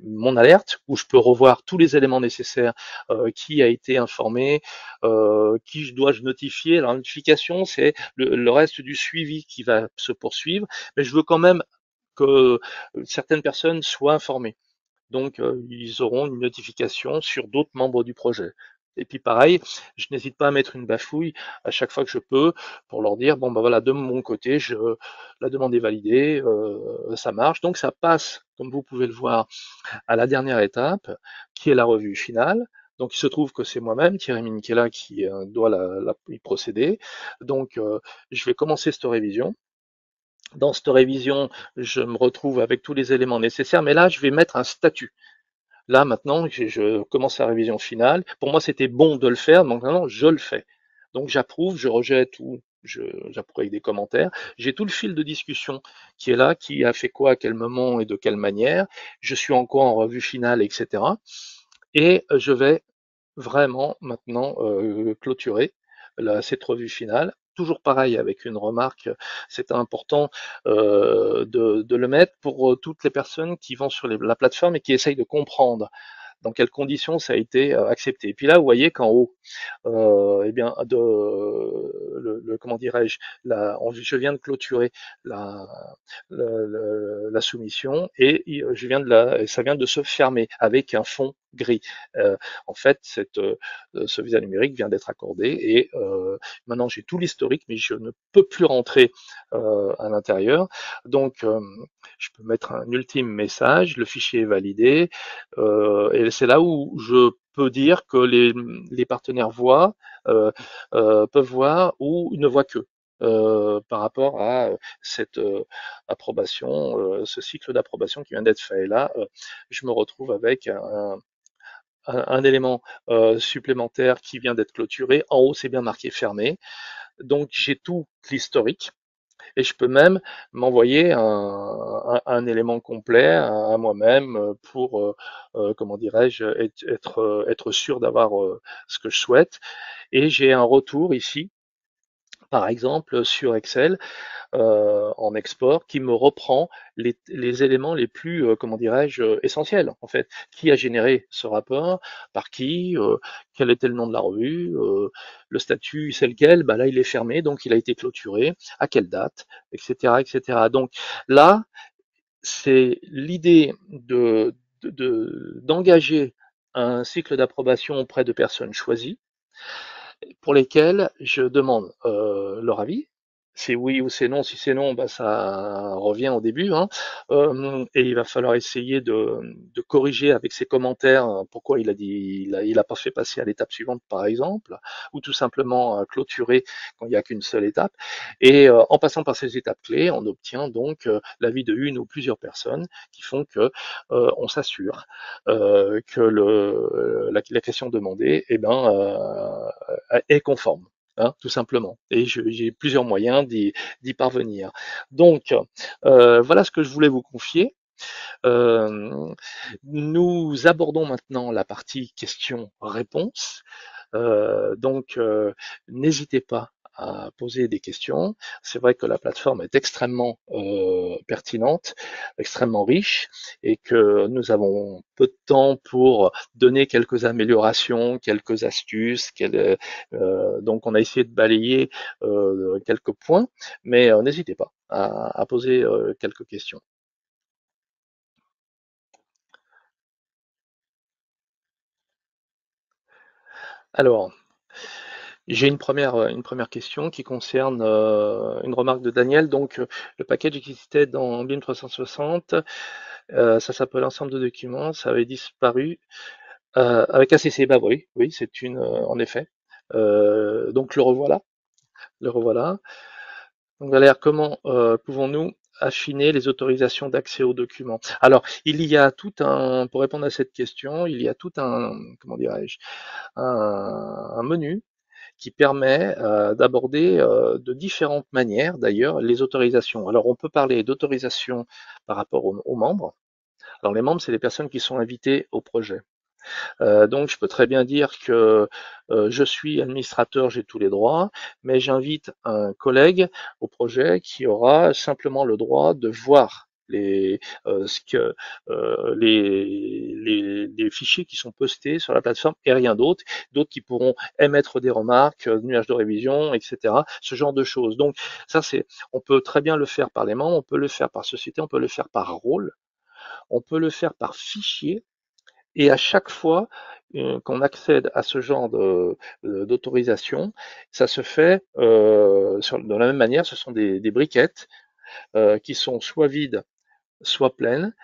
mon alerte, où je peux revoir tous les éléments nécessaires, qui a été informé, qui dois-je notifier. Alors, la notification, c'est le reste du suivi qui va se poursuivre, mais je veux quand même que certaines personnes soient informées. Donc, ils auront une notification sur d'autres membres du projet. Et puis pareil, je n'hésite pas à mettre une bafouille à chaque fois que je peux pour leur dire, bon ben voilà, de mon côté, la demande est validée, ça marche. Donc ça passe, comme vous pouvez le voir, à la dernière étape, qui est la revue finale. Donc il se trouve que c'est moi-même, Thierry Minkela, qui doit y procéder. Donc je vais commencer cette révision. Dans cette révision, je me retrouve avec tous les éléments nécessaires, mais là, je vais mettre un statut. Là, maintenant, je commence la révision finale. Pour moi, c'était bon de le faire, donc maintenant, je le fais. Donc, j'approuve, je rejette ou j'approuve avec des commentaires. J'ai tout le fil de discussion qui est là, qui a fait quoi, à quel moment et de quelle manière. Je suis encore en revue finale, etc. Et je vais vraiment maintenant clôturer cette revue finale. Toujours pareil avec une remarque, c'est important de le mettre pour toutes les personnes qui vont sur la plateforme et qui essayent de comprendre dans quelles conditions ça a été accepté. Et puis là, vous voyez qu'en haut, eh bien, comment dirais-je, je viens de clôturer la, la soumission et ça vient de se fermer avec un fond gris. En fait, ce visa numérique vient d'être accordé et maintenant j'ai tout l'historique, mais je ne peux plus rentrer à l'intérieur. Donc, je peux mettre un ultime message, le fichier est validé, et c'est là où je peux dire que les partenaires peuvent voir ou ne voient que. Par rapport à cette approbation, ce cycle d'approbation qui vient d'être fait. Et là, je me retrouve avec un élément supplémentaire qui vient d'être clôturé. En haut, c'est bien marqué fermé. Donc, j'ai tout l'historique. Et je peux même m'envoyer un élément complet à moi-même pour, comment dirais-je, être sûr d'avoir ce que je souhaite. Et j'ai un retour ici, par exemple, sur Excel, en export, qui me reprend les éléments les plus, comment dirais-je, essentiels, en fait. Qui a généré ce rapport, par qui, quel était le nom de la revue, le statut, c'est lequel, bah là il est fermé, donc il a été clôturé, à quelle date, etc., etc. Donc là, c'est l'idée d'engager un cycle d'approbation auprès de personnes choisies, pour lesquels je demande leur avis. C'est oui ou c'est non. Si c'est non, bah, ça revient au début, hein. Et il va falloir essayer de corriger avec ses commentaires pourquoi il a dit, il a pas fait passer à l'étape suivante, par exemple, ou tout simplement clôturer quand il n'y a qu'une seule étape. Et en passant par ces étapes clés, on obtient donc l'avis de une ou plusieurs personnes qui font que on s'assure que la question demandée, eh ben, est conforme. Hein, tout simplement. Et j'ai plusieurs moyens d'y parvenir. Donc, voilà ce que je voulais vous confier. Euh, Nous abordons maintenant la partie questions-réponses. Donc, n'hésitez pas à poser des questions. C'est vrai que la plateforme est extrêmement pertinente, extrêmement riche, et que nous avons peu de temps pour donner quelques améliorations, quelques astuces. Donc, on a essayé de balayer quelques points, mais n'hésitez pas à poser quelques questions. Alors, j'ai une première question qui concerne une remarque de Daniel. Donc, le package existait dans BIM 360, ça s'appelle ensemble de documents, ça avait disparu avec ACC. Bah oui, oui, c'est en effet. Donc, le revoilà. Donc, Valère, comment pouvons-nous affiner les autorisations d'accès aux documents? Alors, il y a tout un, pour répondre à cette question, il y a tout un, comment dirais-je, un menu qui permet d'aborder de différentes manières d'ailleurs les autorisations. Alors on peut parler d'autorisation par rapport aux membres. Alors les membres, c'est les personnes qui sont invitées au projet. Donc je peux très bien dire que je suis administrateur, j'ai tous les droits, mais j'invite un collègue au projet qui aura simplement le droit de voir les fichiers qui sont postés sur la plateforme et rien d'autre, d'autres qui pourront émettre des remarques, nuages de révision, etc. Ce genre de choses. Donc ça, on peut très bien le faire par les membres, on peut le faire par société, on peut le faire par rôle, on peut le faire par fichier. Et à chaque fois qu'on accède à ce genre d'autorisation, ça se fait de la même manière. Ce sont des briquettes qui sont soit vides, soit pleines.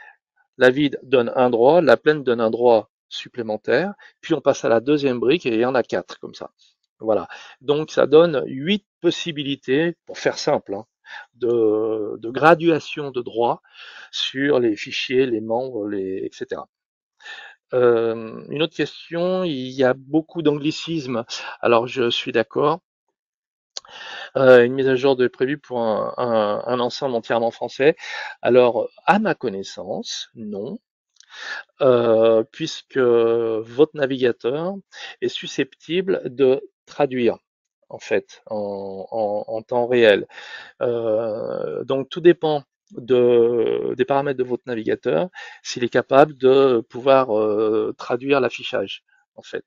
La vide donne un droit, la pleine donne un droit supplémentaire, puis on passe à la deuxième brique et il y en a quatre comme ça. Voilà. Donc ça donne 8 possibilités, pour faire simple, hein, de graduation de droits sur les fichiers, les membres, etc. Une autre question, il y a beaucoup d'anglicismes. Alors je suis d'accord. Une mise à jour de prévue pour un ensemble entièrement français. Alors, à ma connaissance, non, puisque votre navigateur est susceptible de traduire en fait en temps réel. Donc tout dépend des paramètres de votre navigateur, s'il est capable de pouvoir traduire l'affichage. En fait.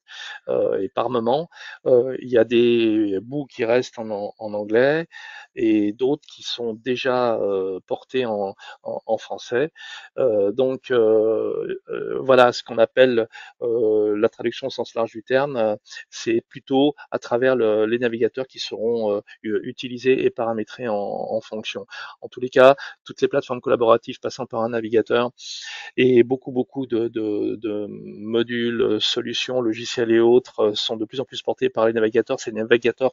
Et par moment, il y a des bouts qui restent en anglais et d'autres qui sont déjà portés en français. Voilà ce qu'on appelle la traduction au sens large du terme. C'est plutôt à travers les navigateurs qui seront utilisés et paramétrés en fonction. En tous les cas, toutes les plateformes collaboratives passant par un navigateur et beaucoup de modules, solutions, logiciels et autres sont de plus en plus portés par les navigateurs. C'est les navigateurs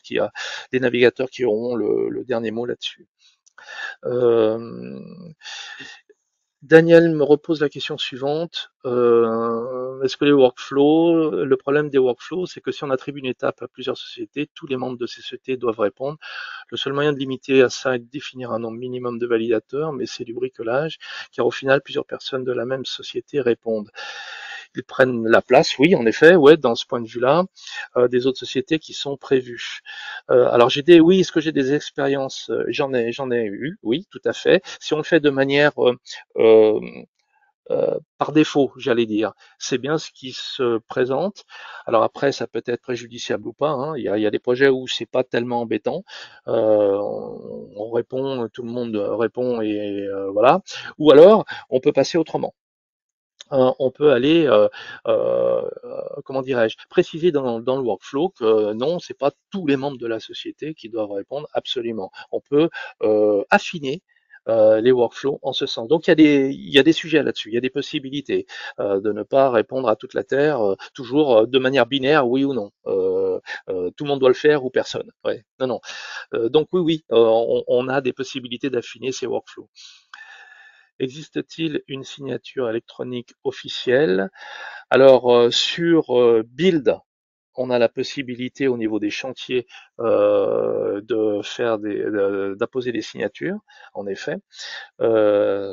qui auront le dernier mot là-dessus. Euh, Daniel me repose la question suivante. Est-ce que le problème des workflows, c'est que si on attribue une étape à plusieurs sociétés, tous les membres de ces sociétés doivent répondre. Le seul moyen de limiter à ça est de définir un nombre minimum de validateurs, mais c'est du bricolage, car au final, plusieurs personnes de la même société répondent. Ils prennent la place, oui, en effet, ouais, dans ce point de vue-là, des autres sociétés qui sont prévues. Alors oui, est-ce que j'ai des expériences? J'en ai eu, oui, tout à fait. Si on le fait de manière euh, par défaut, j'allais dire. C'est bien ce qui se présente. Alors après, ça peut être préjudiciable ou pas, hein. Il y a des projets où c'est pas tellement embêtant. On répond, tout le monde répond et voilà. Ou alors, on peut passer autrement. On peut aller, comment dirais-je, préciser dans le workflow que non, c'est pas tous les membres de la société qui doivent répondre absolument. On peut affiner les workflows en ce sens. Donc il y a des sujets là-dessus, il y a des possibilités de ne pas répondre à toute la Terre toujours de manière binaire, oui ou non. Tout le monde doit le faire ou personne. Ouais. Non, non. Donc oui, on a des possibilités d'affiner ces workflows. Existe-t-il une signature électronique officielle? Alors sur Build, on a la possibilité au niveau des chantiers d'apposer des signatures, en effet.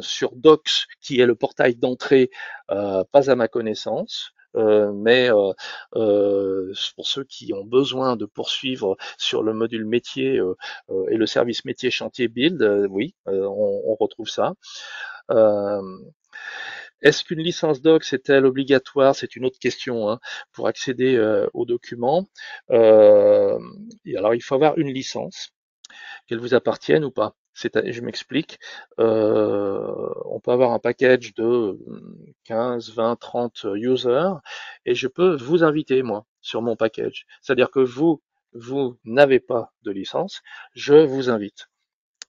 Sur Docs, qui est le portail d'entrée, pas à ma connaissance. Mais pour ceux qui ont besoin de poursuivre sur le module métier et le service métier chantier Build, oui, on retrouve ça. Est-ce qu'une licence docs est-elle obligatoire? C'est une autre question hein, pour accéder aux documents. Alors, il faut avoir une licence, qu'elle vous appartienne ou pas. Je m'explique. On peut avoir un package de 15, 20, 30 users et je peux vous inviter, moi, sur mon package. C'est-à-dire que vous n'avez pas de licence, je vous invite.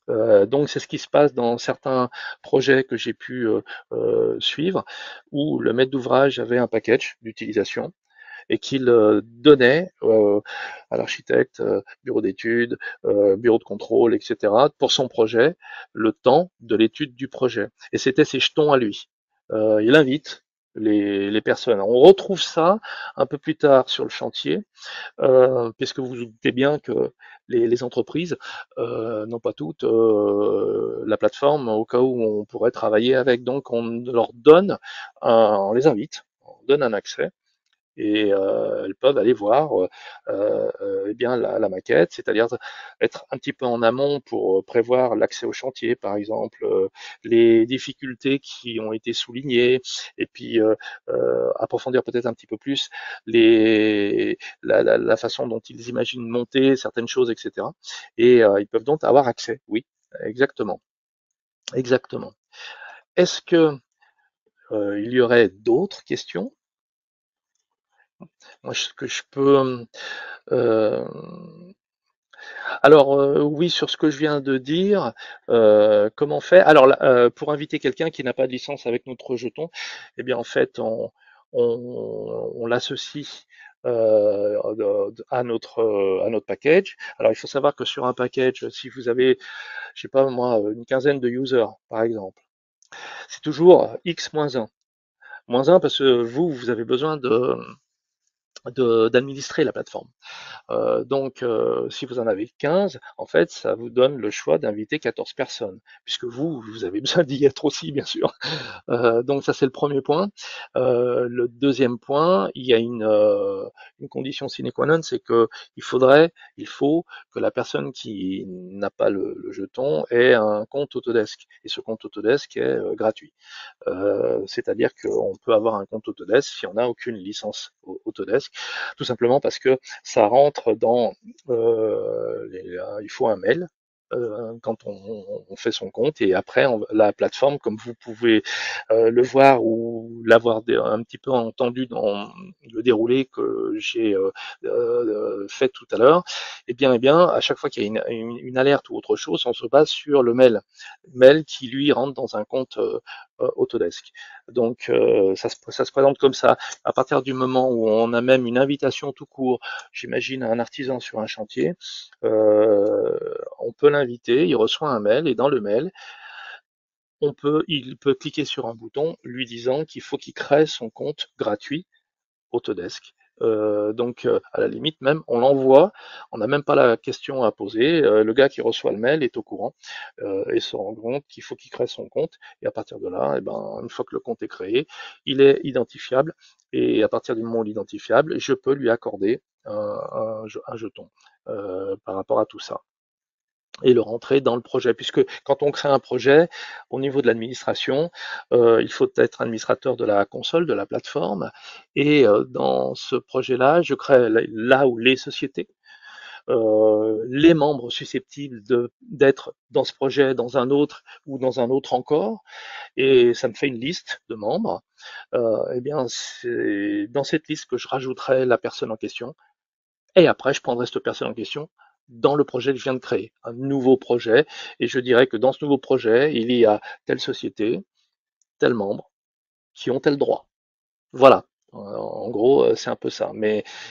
Donc c'est ce qui se passe dans certains projets que j'ai pu suivre, où le maître d'ouvrage avait un package d'utilisation et qu'il donnait à l'architecte, bureau d'études, bureau de contrôle, etc., pour son projet, le temps de l'étude du projet. Et c'était ses jetons à lui. Il invite les personnes. On retrouve ça un peu plus tard sur le chantier, puisque vous vous doutez bien que les entreprises n'ont pas toutes la plateforme au cas où on pourrait travailler avec. Donc on leur donne, on les invite, on donne un accès et elles peuvent aller voir eh bien la maquette, c'est-à-dire être un petit peu en amont pour prévoir l'accès au chantier, par exemple, les difficultés qui ont été soulignées, et puis approfondir peut-être un petit peu plus la façon dont ils imaginent monter certaines choses, etc. Et ils peuvent donc avoir accès. Oui, exactement, exactement. Est-ce que il y aurait d'autres questions? Moi, ce que je peux euh, alors oui, sur ce que je viens de dire, comment faire? Alors pour inviter quelqu'un qui n'a pas de licence avec notre jeton, eh bien en fait on l'associe à notre package. Alors il faut savoir que sur un package, si vous avez, je sais pas moi, une quinzaine de users par exemple, c'est toujours x moins 1. Moins 1 parce que vous avez besoin d'administrer la plateforme. Si vous en avez 15, en fait, ça vous donne le choix d'inviter 14 personnes, puisque vous avez besoin d'y être aussi, bien sûr. Donc ça, c'est le premier point. Le deuxième point, il y a une condition sine qua non, c'est que il faut que la personne qui n'a pas le jeton ait un compte Autodesk. Et ce compte Autodesk est gratuit. C'est-à-dire qu'on peut avoir un compte Autodesk si on n'a aucune licence Autodesk, tout simplement parce que ça rentre dans il faut un mail quand on fait son compte et après la plateforme, comme vous pouvez le voir ou l'avoir un petit peu entendu dans le déroulé que j'ai fait tout à l'heure, eh bien, à chaque fois qu'il y a une alerte ou autre chose, on se base sur le mail qui lui rentre dans un compte Autodesk. Donc ça se présente comme ça. À partir du moment où on a même une invitation tout court, j'imagine un artisan sur un chantier, on peut l'inviter, il reçoit un mail et dans le mail, il peut cliquer sur un bouton lui disant qu'il faut qu'il crée son compte gratuit Autodesk. À la limite, même, on l'envoie, on n'a même pas la question à poser. Le gars qui reçoit le mail est au courant et se rend compte qu'il faut qu'il crée son compte. Et à partir de là, une fois que le compte est créé, il est identifiable. Et à partir du moment où il est identifiable, je peux lui accorder un jeton par rapport à tout ça et le rentrer dans le projet. Puisque quand on crée un projet, au niveau de l'administration, il faut être administrateur de la console, de la plateforme. Et dans ce projet-là, je crée là où les sociétés, les membres susceptibles d'être dans ce projet, dans un autre ou dans un autre encore. Et ça me fait une liste de membres. Eh bien, c'est dans cette liste que je rajouterai la personne en question. Et après, je prendrai cette personne en question dans le projet que je viens de créer, un nouveau projet, et je dirais que dans ce nouveau projet, il y a telle société, tel membre, qui ont tel droit. Voilà. En gros, c'est un peu ça.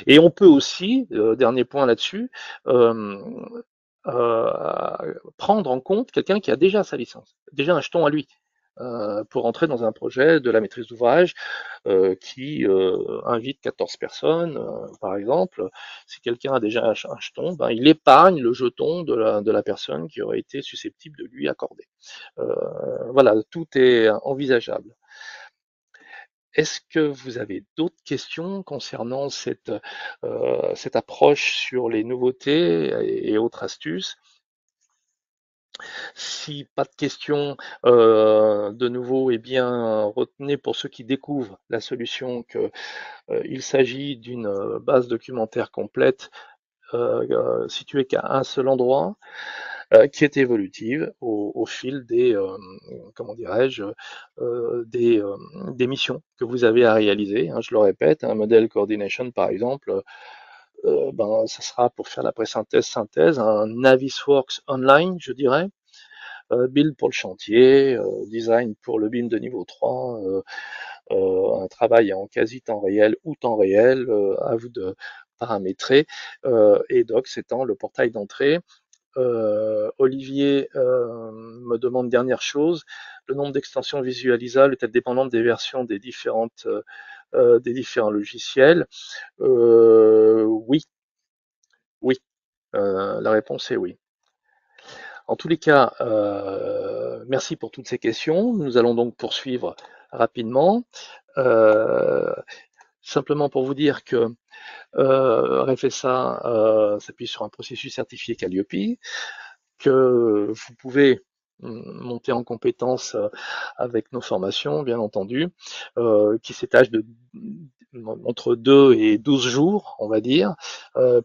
Et on peut aussi, dernier point là-dessus, euh, prendre en compte quelqu'un qui a déjà sa licence, déjà un jeton à lui, pour entrer dans un projet de la maîtrise d'ouvrage qui invite 14 personnes, par exemple. Si quelqu'un a déjà un jeton, ben, il épargne le jeton de la personne qui aurait été susceptible de lui accorder. Voilà, tout est envisageable. Est-ce que vous avez d'autres questions concernant cette approche sur les nouveautés et autres astuces? Si pas de questions, de nouveau, eh bien, retenez pour ceux qui découvrent la solution que il s'agit d'une base documentaire complète située qu'à un seul endroit, qui est évolutive au fil comment dirais-je, des missions que vous avez à réaliser. Hein, je le répète, un modèle coordination par exemple, ça sera pour faire la synthèse, un Navisworks online, je dirais, build pour le chantier, design pour le BIM de niveau 3, un travail en quasi temps réel ou temps réel, à vous de paramétrer, et Docs étant le portail d'entrée. Olivier me demande dernière chose, le nombre d'extensions visualisables est-elle dépendante des versions des différents logiciels? Oui, oui. La réponse est oui. En tous les cas, merci pour toutes ces questions. Nous allons donc poursuivre rapidement. Euh, Simplement pour vous dire que RFSA s'appuie sur un processus certifié Calliope, que vous pouvez monter en compétence avec nos formations, bien entendu, qui s'étagent entre 2 et 12 jours, on va dire.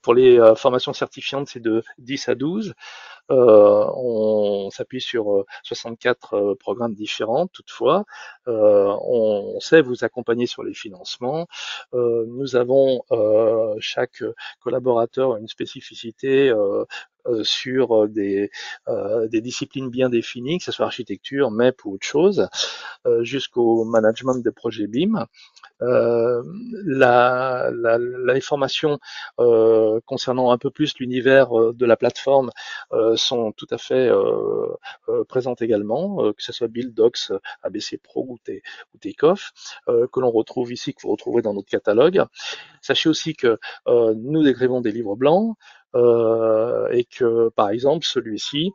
Pour les formations certifiantes, c'est de 10 à 12. On s'appuie sur 64 programmes différents. Toutefois, on sait vous accompagner sur les financements. Nous avons chaque collaborateur une spécificité sur des disciplines bien définies, que ce soit architecture, MEP ou autre chose, jusqu'au management des projets BIM. l'information concernant un peu plus l'univers de la plateforme sont tout à fait présentes également, que ce soit Build, Docs, ABC Pro ou Takeoff, que l'on retrouve ici, que vous retrouverez dans notre catalogue. Sachez aussi que nous écrivons des livres blancs et que, par exemple, celui-ci,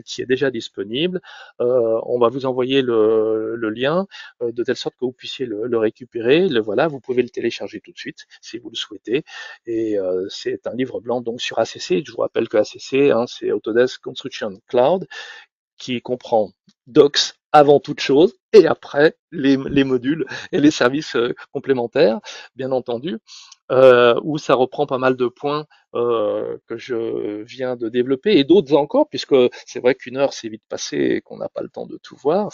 qui est déjà disponible, on va vous envoyer le lien de telle sorte que vous puissiez le récupérer. Le voilà, vous pouvez le télécharger tout de suite si vous le souhaitez. Et c'est un livre blanc donc sur ACC. Je vous rappelle que ACC, hein, c'est Autodesk Construction Cloud, qui comprend Docs avant toute chose, et après les modules et les services complémentaires, bien entendu, où ça reprend pas mal de points que je viens de développer, et d'autres encore, puisque c'est vrai qu'une heure c'est vite passé et qu'on n'a pas le temps de tout voir.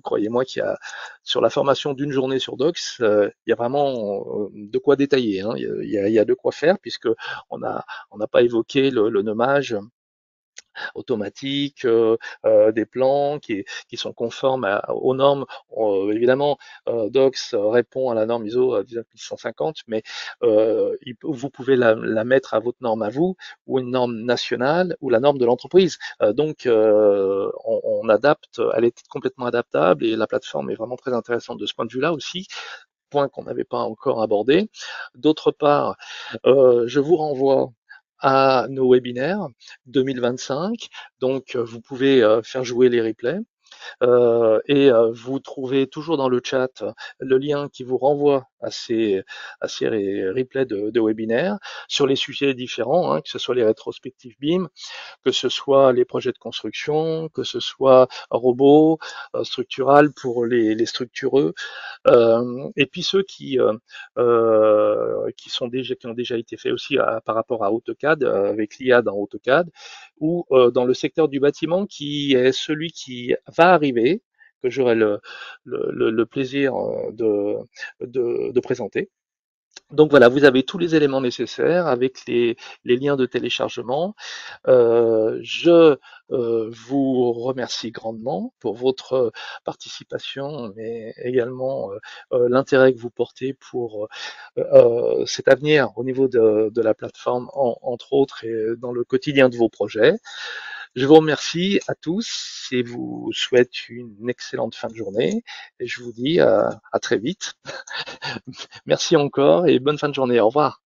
Croyez-moi qu'il y a, sur la formation d'une journée sur Docs, il y a vraiment de quoi détailler, hein. Il y a de quoi faire, puisque on n'a pas évoqué le nommage automatique, des plans qui sont conformes aux normes. Évidemment, Docs répond à la norme ISO 19150, mais vous pouvez la mettre à votre norme à vous, ou une norme nationale, ou la norme de l'entreprise. Donc, on adapte, elle est complètement adaptable, et la plateforme est vraiment très intéressante de ce point de vue-là aussi, point qu'on n'avait pas encore abordé. D'autre part, je vous renvoie à nos webinaires 2025. Donc, vous pouvez faire jouer les replays. Et vous trouvez toujours dans le chat le lien qui vous renvoie à ces replays de webinaires sur les sujets différents, hein, que ce soit les rétrospectives BIM, que ce soit les projets de construction, que ce soit robots, structural pour les structureux, et puis ceux qui ont déjà été faits aussi par rapport à AutoCAD, avec l'IA dans AutoCAD, ou dans le secteur du bâtiment, qui est celui qui va arriver, que j'aurai le plaisir de présenter. Donc voilà, vous avez tous les éléments nécessaires avec les liens de téléchargement. Je vous remercie grandement pour votre participation, mais également l'intérêt que vous portez pour cet avenir au niveau de la plateforme, entre autres, et dans le quotidien de vos projets. Je vous remercie à tous et vous souhaite une excellente fin de journée. Et je vous dis à très vite. Merci encore et bonne fin de journée. Au revoir.